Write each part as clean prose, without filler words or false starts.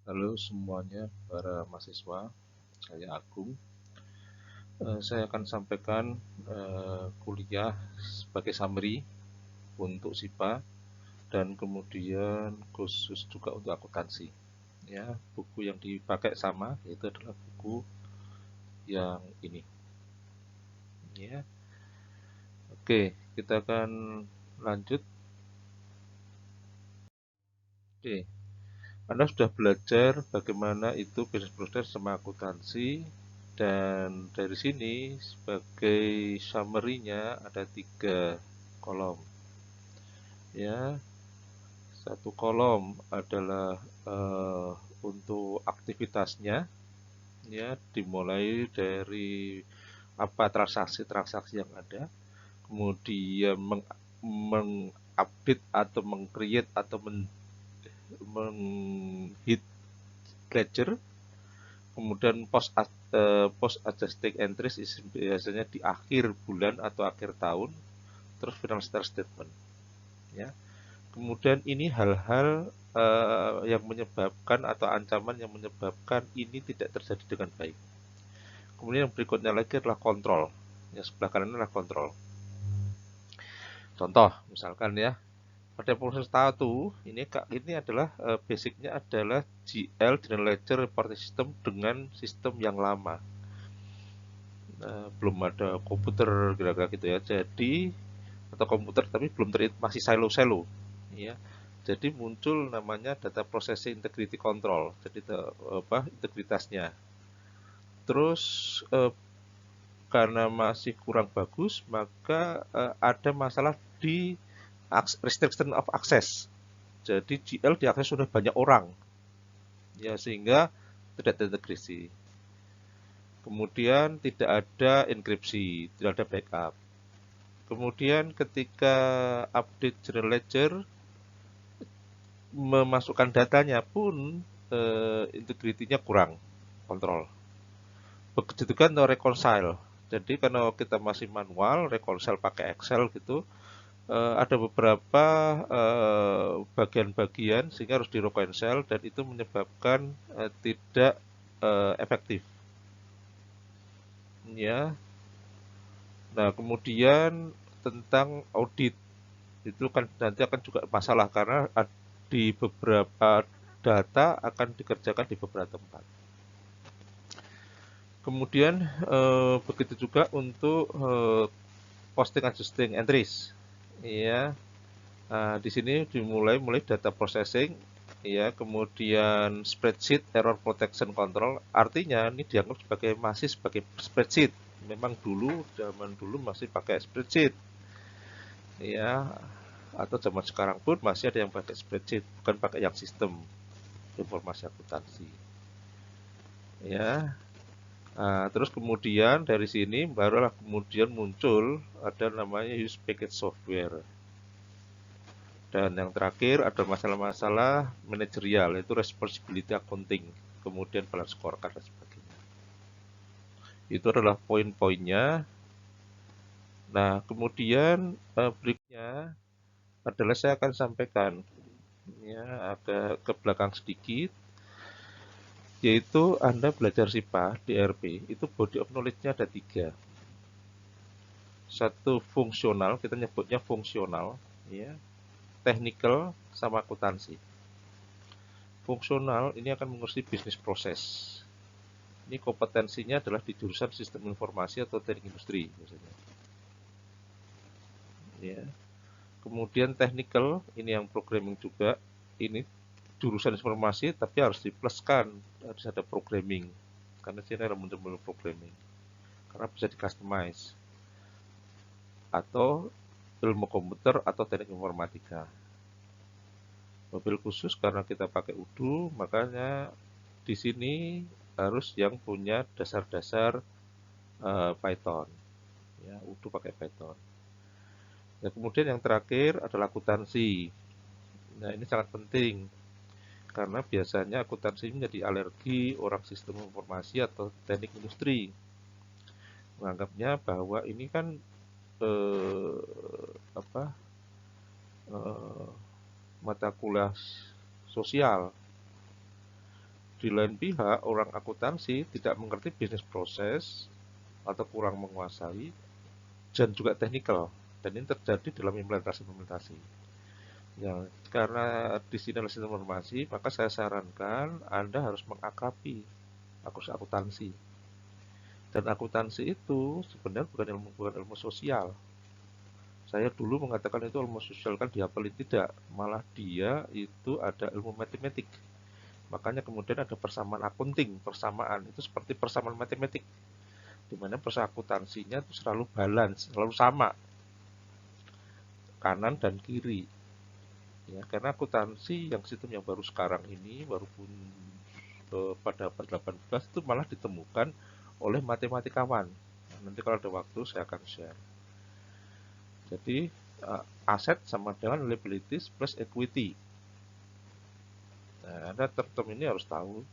Halo semuanya, para mahasiswa, saya Agung. Saya akan sampaikan kuliah sebagai summary untuk SIPA dan kemudian khusus juga untuk akuntansi. Ya, buku yang dipakai sama, yaitu adalah buku yang ini. Ya, oke, kita akan lanjut. Oke, Anda sudah belajar bagaimana itu business process sama akuntansi, dan dari sini sebagai summary-nya ada 3 kolom. Ya, satu kolom adalah untuk aktivitasnya, ya, dimulai dari apa transaksi-transaksi yang ada, kemudian mengupdate atau mengcreate atau menghit ledger. Kemudian post adjusting entries biasanya di akhir bulan atau akhir tahun, terus financial statement, ya. Kemudian ini hal-hal yang menyebabkan atau ancaman yang menyebabkan ini tidak terjadi dengan baik. Kemudian yang berikutnya lagi adalah kontrol. Yang sebelah kanan adalah kontrol. Contoh, misalkan ya, pada proses 1 ini adalah basicnya adalah GL General Ledger Reporting System dengan sistem yang lama. Belum ada komputer kira-kira gitu ya. Jadi atau komputer tapi belum masih silo-silo, ya. Jadi muncul namanya data processing integrity control. Jadi integritasnya. Terus karena masih kurang bagus, maka ada masalah di restriction of access. Jadi GL diakses sudah banyak orang, ya, sehingga tidak terintegrasi. Kemudian tidak ada enkripsi, tidak ada backup. Kemudian ketika update general ledger, memasukkan datanya pun integritinya kurang kontrol. Begitu juga no reconcile. Jadi kalau kita masih manual, reconcile pakai Excel gitu, ada beberapa bagian-bagian sehingga harus di reconcile dan itu menyebabkan tidak efektif. Ya. Nah, kemudian tentang audit itu kan nanti akan juga masalah karena di beberapa data akan dikerjakan di beberapa tempat. Kemudian begitu juga untuk posting adjusting entries. Ya, nah, di sini mulai data processing, ya, kemudian spreadsheet error protection control. Artinya ini dianggap masih sebagai spreadsheet. Memang zaman dulu masih pakai spreadsheet, ya, atau zaman sekarang pun masih ada yang pakai spreadsheet, bukan pakai yang sistem informasi akuntansi, ya. Nah, terus kemudian dari sini barulah kemudian muncul ada namanya use package software. Dan yang terakhir ada masalah-masalah manajerial, yaitu responsibility accounting, kemudian balance scorecard dan sebagainya. Itu adalah poin-poinnya. Nah, kemudian berikutnya adalah saya akan sampaikan, ya, agak ke belakang sedikit, yaitu Anda belajar SIPA di RP, itu body of knowledge-nya ada 3. Satu fungsional, kita nyebutnya fungsional, ya, technical, sama akuntansi. Fungsional ini akan mengurusi bisnis proses. Ini kompetensinya adalah di jurusan sistem informasi atau teknik industri biasanya. Ya. Kemudian technical ini yang programming juga. Ini jurusan informasi tapi harus dipluskan, harus ada programming. Karena sini ada benar-benar programming. Karena bisa di customize. Atau ilmu komputer atau teknik informatika. Mobil khusus karena kita pakai UDU, makanya di sini harus yang punya dasar-dasar Python. Ya, UDU pakai Python. Nah, kemudian yang terakhir adalah akuntansi. Nah, ini sangat penting karena biasanya akuntansi menjadi alergi orang sistem informasi atau teknik industri. Menganggapnya bahwa ini kan eh, apa eh, mata kuliah sosial. Di lain pihak, orang akuntansi tidak mengerti bisnis proses atau kurang menguasai dan juga teknikal. Dan ini terjadi dalam implementasi. Ya, karena di sini adalah sistem informasi, maka saya sarankan Anda harus mengakrabi akuntansi. Dan akuntansi itu sebenarnya bukan ilmu sosial. Saya dulu mengatakan itu ilmu sosial kan dihafalin, tidak, malah dia itu ada ilmu matematik. Makanya kemudian ada persamaan akunting, persamaan itu seperti persamaan matematik, di mana akuntansinya itu selalu balance, selalu sama, kanan dan kiri. Ya, karena akuntansi yang sistem yang baru sekarang ini, baru pun pada abad 18 itu malah ditemukan oleh matematikawan. Nah, nanti kalau ada waktu saya akan share. Jadi aset sama dengan liabilities plus equity. Nah, Anda term ini harus tahu.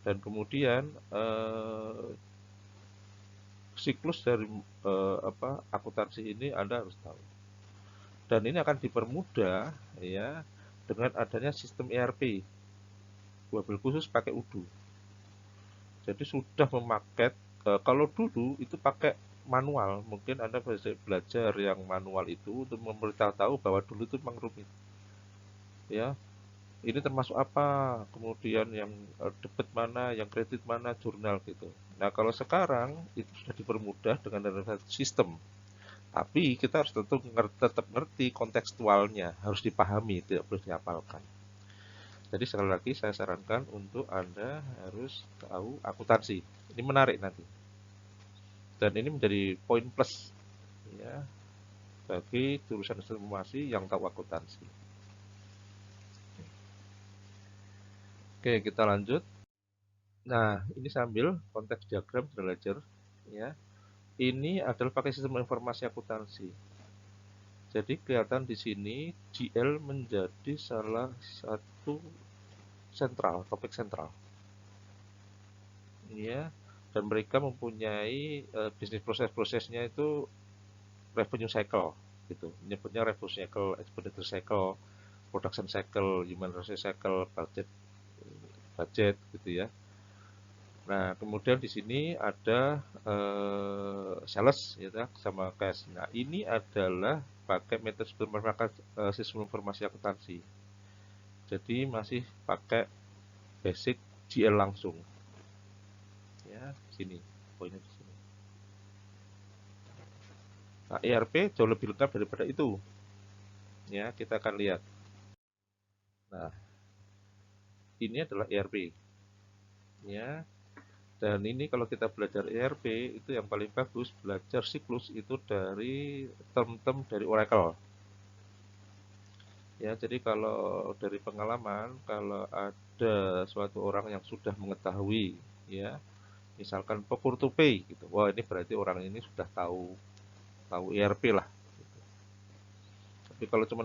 Dan kemudian siklus dari akuntansi ini Anda harus tahu. Dan ini akan dipermudah ya dengan adanya sistem ERP. Wabil khusus pakai Udo. Jadi sudah memaket, kalau dulu itu pakai manual, mungkin Anda belajar yang manual itu untuk memberitahu bahwa dulu itu memang rumit. Ya, ini termasuk apa, kemudian yang debit mana, yang kredit mana, jurnal gitu. Nah, kalau sekarang itu sudah dipermudah dengan adanya sistem. Tapi kita harus tetap ngerti kontekstualnya, harus dipahami, tidak boleh dihafalkan. Jadi sekali lagi saya sarankan untuk Anda harus tahu akuntansi. Ini menarik nanti. Dan ini menjadi poin plus ya bagi jurusan informasi yang tahu akuntansi. Oke, kita lanjut. Nah, ini sambil konteks diagram ledger ya. Ini adalah pakai sistem informasi akuntansi. Jadi kelihatan di sini GL menjadi salah satu topik sentral. Ya, dan mereka mempunyai bisnis proses-prosesnya itu revenue cycle gitu. Menyebutnya revenue cycle, expenditure cycle, production cycle, human resource cycle, budget gitu ya. Nah, kemudian di sini ada sales ya sama cash. Nah, ini adalah pakai metode sistem informasi akuntansi. Jadi masih pakai basic GL langsung. Ya, sini poinnya di sini. Nah, ERP jauh lebih lengkap daripada itu. Ya, kita akan lihat. Nah, ini adalah ERP. Ya, dan ini kalau kita belajar ERP itu yang paling bagus belajar siklus itu dari term-term dari Oracle. Ya, jadi kalau dari pengalaman kalau ada suatu orang yang sudah mengetahui ya, misalkan procure to pay gitu. Wah, ini berarti orang ini sudah tahu tahu ERP lah. Tapi kalau cuma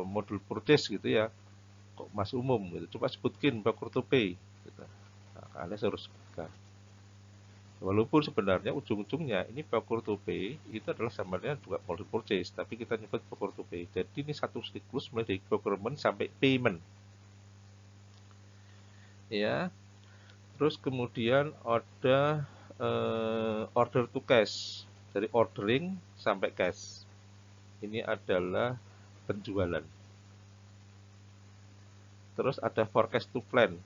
modul purchase gitu ya, kok masih umum gitu. Coba sebutkin procure to pay gitu. Nah, Anda harus sebutkan. Walaupun sebenarnya ujung-ujungnya ini procure to pay itu adalah sebenarnya juga modul purchase, tapi kita nyebut procure to pay. Jadi ini satu siklus mulai dari procurement sampai payment. Ya, terus kemudian ada order to cash, dari ordering sampai cash. Ini adalah penjualan. Terus ada forecast to plan,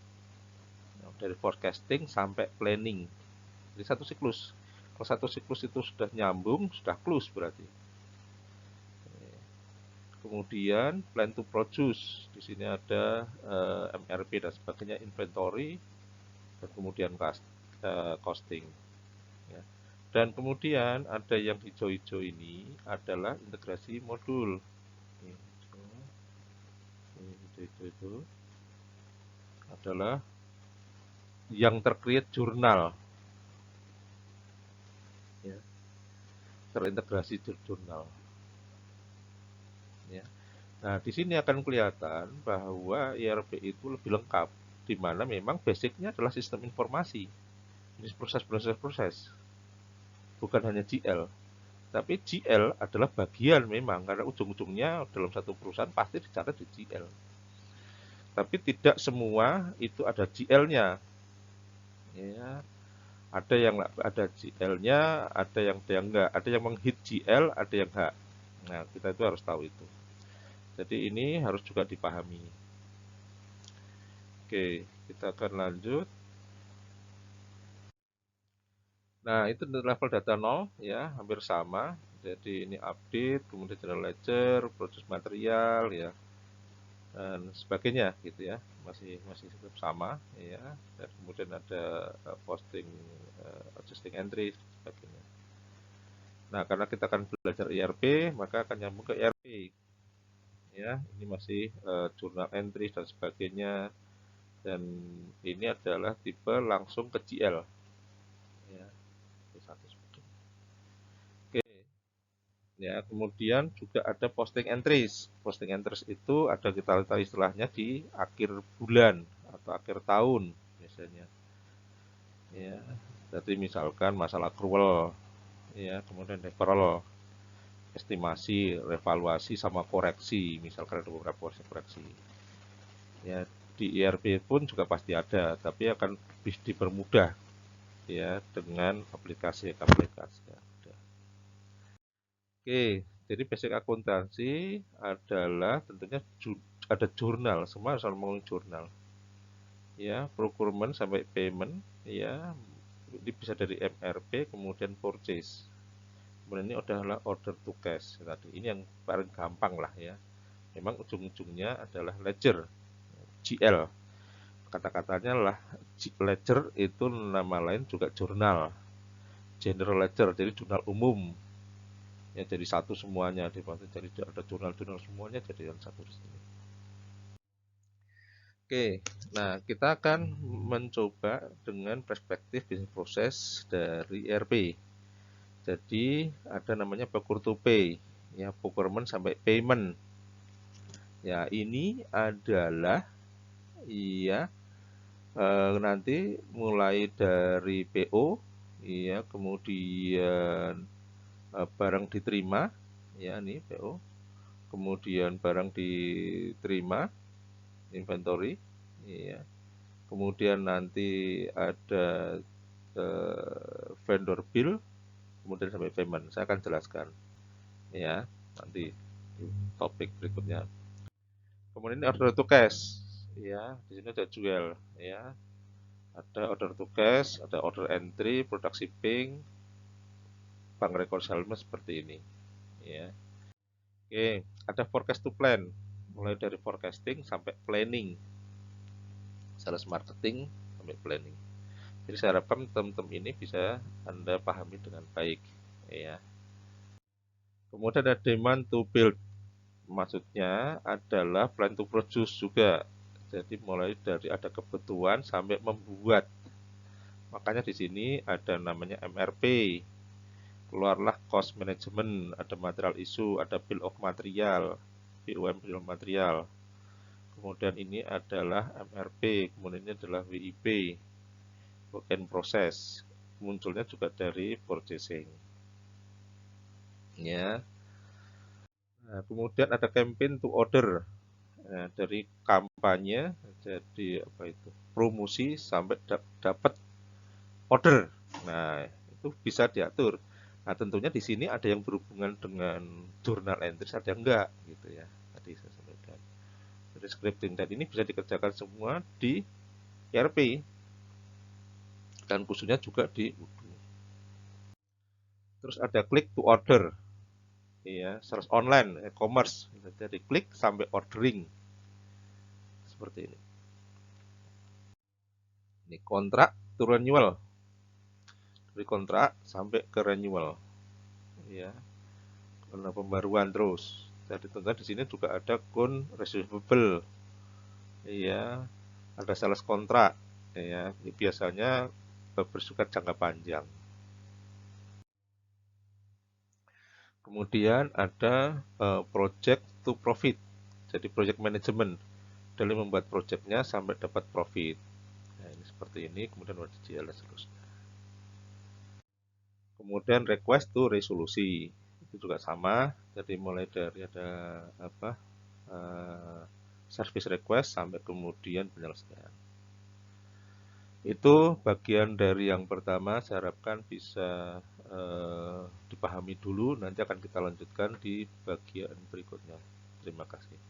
dari forecasting sampai planning. Jadi satu siklus. Kalau satu siklus itu sudah nyambung, sudah close berarti. Kemudian plan to produce. Di sini ada MRP dan sebagainya, inventory, dan kemudian costing. Ya. Dan kemudian ada yang hijau-hijau ini adalah integrasi modul. Ini hijau-hijau itu adalah yang tercreate jurnal. Ya. Terintegrasi jurnal. Ya. Nah, di sini akan kelihatan bahwa ERP itu lebih lengkap, di mana memang basicnya adalah sistem informasi. Ini proses, bukan hanya GL. Tapi GL adalah bagian memang, karena ujung-ujungnya dalam satu perusahaan pasti dicatat di GL. tapi tidak semua itu ada GL-nya. Ya, ada yang ada GL-nya, ada yang enggak, ada yang menghit GL, ada yang enggak. Nah, kita itu harus tahu itu. Jadi ini harus juga dipahami. Oke, kita akan lanjut. Nah, itu level data 0 ya, hampir sama. Jadi ini update, kemudian general ledger, proses material ya, dan sebagainya gitu ya. Masih masih tetap sama ya. Dan kemudian ada posting adjusting entry sebagainya. Nah, karena kita akan belajar ERP, maka akan nyambung ke ERP ya. Ini masih journal entry dan sebagainya, dan ini adalah tipe langsung ke GL ya. Satu sebagainya. Oke. Ya, kemudian juga ada posting entries. Posting entries itu ada kita lihat istilahnya di akhir bulan atau akhir tahun biasanya. Ya, jadi misalkan masalah accrual, ya, kemudian deferral, estimasi, revaluasi sama koreksi, misalkan ada beberapa koreksi. Ya, di ERP pun juga pasti ada, tapi akan lebih dipermudah ya dengan aplikasi-aplikasi. Oke, jadi basic akuntansi adalah tentunya ada jurnal, semua harus ngomongin jurnal. Ya, procurement sampai payment, ya, ini bisa dari MRP, kemudian purchase. Kemudian ini adalah order to cash tadi. Ini yang paling gampang lah ya. Memang ujung-ujungnya adalah ledger, GL. Kata-katanya lah ledger itu nama lain juga jurnal, general ledger, jadi jurnal umum. Ya jadi satu semuanya, jadi ada jurnal-jurnal semuanya jadi yang satu di sini. Oke, nah kita akan mencoba dengan perspektif bisnis proses dari ERP. Jadi ada namanya procure to pay, ya procurement sampai payment. Ya ini adalah iya nanti mulai dari PO, ya kemudian barang diterima, ya ini PO, kemudian barang diterima, inventory, ya. Kemudian nanti ada vendor bill, kemudian sampai payment. Saya akan jelaskan, ya, nanti di topik berikutnya. Kemudian ini order to cash, ya, di sini ada jual, ya, ada order to cash, ada order entry, product shipping, bank record settlement seperti ini, ya. Oke, ada forecast to plan, mulai dari forecasting sampai planning, sales marketing sampai planning. Jadi saya harapkan teman-teman ini bisa Anda pahami dengan baik ya. Kemudian ada demand to build. Maksudnya adalah plan to produce juga. Jadi mulai dari ada kebutuhan sampai membuat. Makanya di sini ada namanya MRP. Keluarlah cost management, ada material issue, ada bill of material, BOM bill of material. Kemudian ini adalah MRP, kemudian ini adalah WIP, work in process. Munculnya juga dari purchasing. Ya. Nah, kemudian ada campaign to order. Nah, dari kampanye jadi apa itu? Promosi sampai dapat order. Nah, itu bisa diatur. Nah, tentunya di sini ada yang berhubungan dengan journal entries, ada yang enggak gitu ya. Tadi saya sampaikan. Jadi scripting dan ini bisa dikerjakan semua di ERP dan khususnya juga di Udo. Terus ada click to order. Iya, search online, e-commerce. Jadi klik sampai ordering. Seperti ini. Ini kontrak to renewal. Dari kontrak sampai ke renewal. Ya, karena pembaruan terus. Jadi tentunya di sini juga ada account receivable. Iya, ada sales kontrak. Ya, ini biasanya bersifat jangka panjang. Kemudian ada project to profit. Jadi project management dalam membuat projectnya sampai dapat profit. Nah, ini seperti ini, kemudian ada GL dan seterusnya. Kemudian request to resolusi itu juga sama. Jadi mulai dari ada apa service request sampai kemudian penyelesaian. Itu bagian dari yang pertama, saya harapkan bisa dipahami dulu, nanti akan kita lanjutkan di bagian berikutnya. Terima kasih.